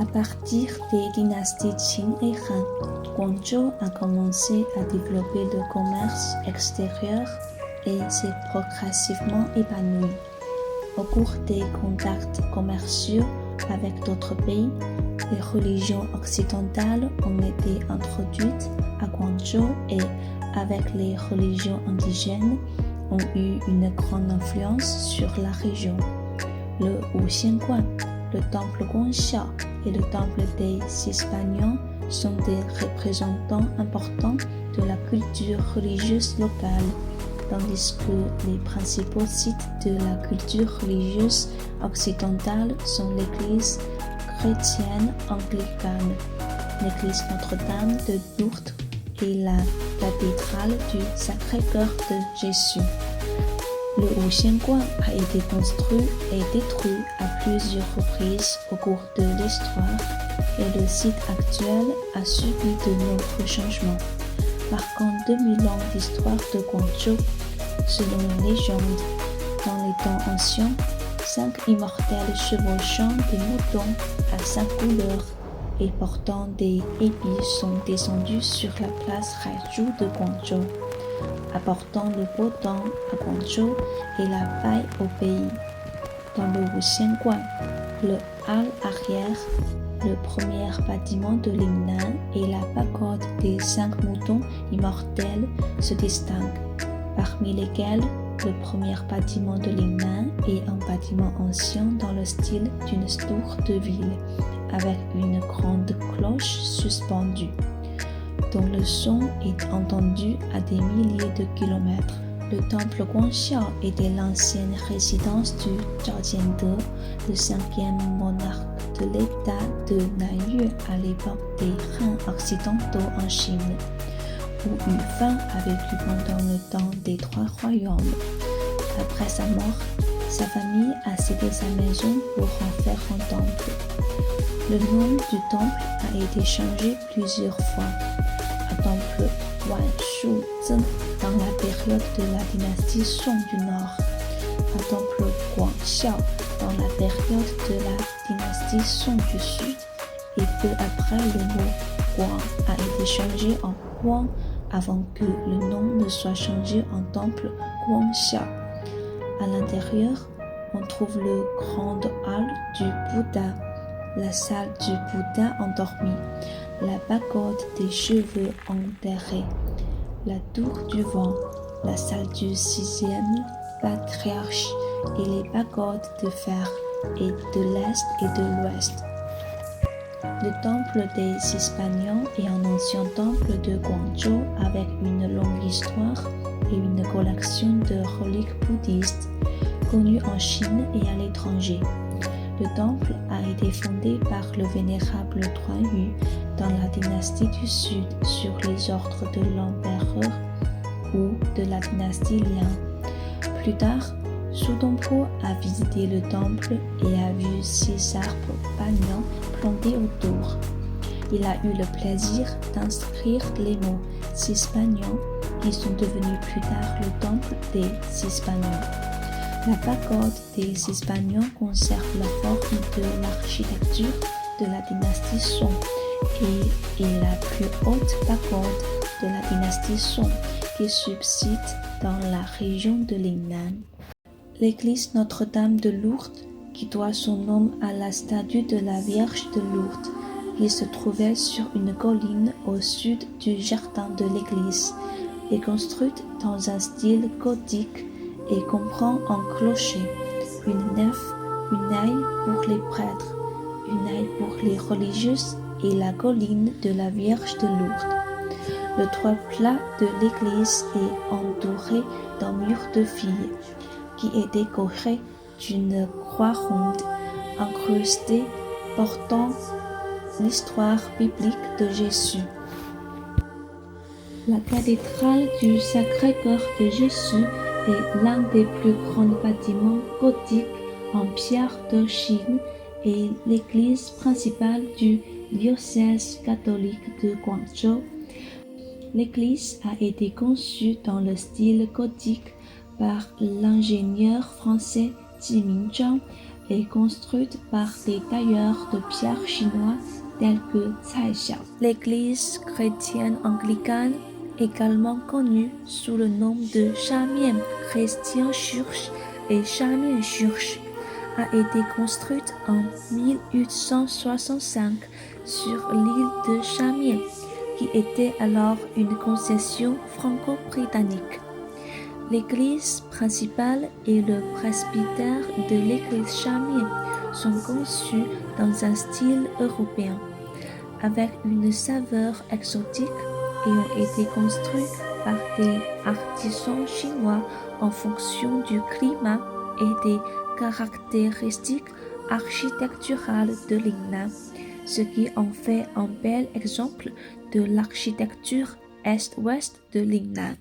À partir des dynasties Qin et Han, Guangzhou a commencé à développer le commerce extérieur et s'est progressivement épanoui. Au cours des contacts commerciaux avec d'autres pays, les religions occidentales ont été introduites à Guangzhou et, avec les religions indigènes, ont eu une grande influence sur la région. Le Wuxianguan, le temple Guangxiao et le temple des Hispanions sont des représentants importants de la culture religieuse locale, tandis que les principaux sites de la culture religieuse occidentale sont l'église chrétienne anglicane, l'église Notre-Dame de Lourdes et la cathédrale du Sacré-Cœur de Jésus. Le Wuxianguan a été construit et détruit à plusieurs reprises au cours de l'histoire et le site actuel a subi de nombreux changements, marquant 2000 ans d'histoire de Guangzhou. Selon une légende, dans les temps anciens, 5 immortels chevauchant des moutons à 5 couleurs et portant des épis sont descendus sur la place Haizhou de Guangzhou, apportant le beau temps à Guangzhou et la paix au pays. Dans le Wuxianguan, le hall arrière, le premier bâtiment de Lingnan et la pagode des 5 moutons immortels se distinguent, parmi lesquels le premier bâtiment de Lingnan est un bâtiment ancien dans le style d'une tour de ville, avec une grande cloche suspendue, dont le son est entendu à des milliers de kilomètres. Le temple Guangxiao était l'ancienne résidence du Zhao Jiande, le 5e monarque de l'état de Nanyue à l'époque des Han occidentaux en Chine, où Yu Fan a vécu pendant le temps des 3 royaumes. Après sa mort, sa famille a cédé sa maison pour en faire un temple. Le nom du temple a été changé plusieurs fois, à temple Wanshu-Zhen dans la période de la dynastie Song du Nord, à temple Guangxiao dans la période de la dynastie Song du Sud, et peu après le mot Guang a été changé en Guang avant que le nom ne soit changé en temple Guangxiao. À l'intérieur, on trouve le grand hall du Bouddha, la salle du Bouddha endormi, la pagode des cheveux enterrés, la tour du vent, la salle du 6e patriarche et les pagodes de fer et de l'Est et de l'Ouest. Le temple des Hispanions est un ancien temple de Guangzhou avec une longue histoire et une collection de reliques bouddhistes connues en Chine et à l'étranger. Le temple a été fondé par le vénérable Tuanyu dans la dynastie du Sud sur les ordres de l'empereur Wu de la dynastie Liang. Plus tard, Su Dongpo a visité le temple et a vu 6 arbres banyan plantés autour. Il a eu le plaisir d'inscrire les mots Hispanions qui sont devenus plus tard le temple des Hispanions. La pagode des Hispanions conserve la forme de l'architecture de la dynastie Song et est la plus haute pagode de la dynastie Song qui subsiste dans la région de Lingnan. L'église Notre-Dame de Lourdes, qui doit son nom à la statue de la Vierge de Lourdes, qui se trouvait sur une colline au sud du jardin de l'église, est construite dans un style gothique et comprend un clocher, une nef, une aile pour les prêtres, une aile pour les religieuses et la colline de la Vierge de Lourdes. Le toit plat de l'église est entouré d'un mur de fille qui est décoré d'une croix ronde incrustée portant l'histoire biblique de Jésus. La cathédrale du Sacré-Cœur de Jésus est l'un des plus grands bâtiments gothiques en pierre de Chine et l'église principale du diocèse catholique de Guangzhou. L'église a été conçue dans le style gothique par l'ingénieur français Ji Mingzhang est construite par des tailleurs de pierre chinois tels que Cai Xiao. L'église chrétienne anglicane, également connue sous le nom de Shamian Christian Church et Shamian Church, a été construite en 1865 sur l'île de Shamian, qui était alors une concession franco-britannique. L'église principale et le presbytère de l'église Shamian sont conçus dans un style européen, avec une saveur exotique et ont été construits par des artisans chinois en fonction du climat et des caractéristiques architecturales de Lingnan, ce qui en fait un bel exemple de l'architecture est-ouest de Lingnan.